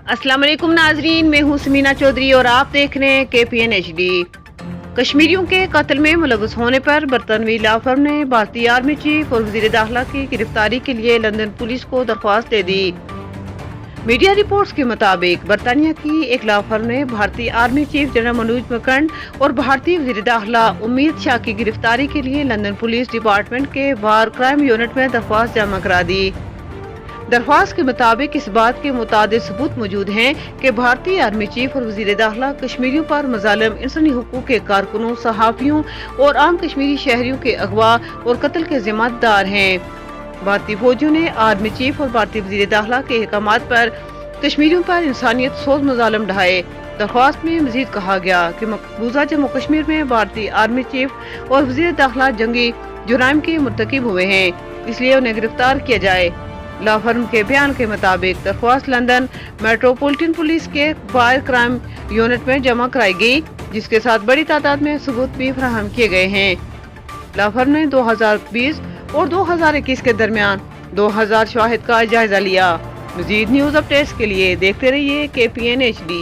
अस्सलाम वालेकुम नाजरीन, मैं हूँ समीना चौधरी और आप देख रहे हैं KPN HD। कश्मीरियों के कत्ल में मुलव्वस होने पर बरतानवी लॉ फर्म ने भारतीय आर्मी चीफ और वजीर दाखिला की गिरफ्तारी के लिए लंदन पुलिस को दरख्वास्त दे दी। मीडिया रिपोर्ट्स के मुताबिक बरतानिया की एक लॉ फर्म ने भारतीय army chief general Manoj Mukund और भारतीय वजीर दाखिला उम्मीद शाह की गिरफ्तारी के लिए लंदन पुलिस डिपार्टमेंट के वार क्राइम यूनिट में दरख्वास्त जमा करा दी। दरख्वास्त के मुताबिक इस बात के मुताबिक सबूत मौजूद हैं कि भारतीय आर्मी चीफ और वजीर दाखिला कश्मीरियों पर मजालिम, इंसानी हुकूक के कारकुनों, सहाफियों और आम कश्मीरी शहरियों के अगवा और कत्ल के जिम्मेदार हैं। भारतीय फौजियों ने आर्मी चीफ और भारतीय वजीर दाखिला के अहकामात पर कश्मीरियों पर इंसानियत सोच मजालिम ढाए। दरख्वास्त में मजीद कहा गया कि मकबूजा जम्मू कश्मीर में भारतीय आर्मी चीफ और वजीर दाखिला जंगी जुराइम के मुर्तकिब हुए हैं, इसलिए उन्हें गिरफ्तार किया जाए। लॉ फर्म के बयान के मुताबिक दरख्वास्त लंदन मेट्रोपॉलिटन पुलिस के वार क्राइम यूनिट में जमा कराई गई, जिसके साथ बड़ी तादाद में सबूत भी फराहम किए गए हैं। लॉ फर्म ने 2020 और 2021 के दरमियान 2000 शवाहिद का जायजा लिया। मजीद न्यूज अपडेट्स के लिए देखते रहिए KPN HD।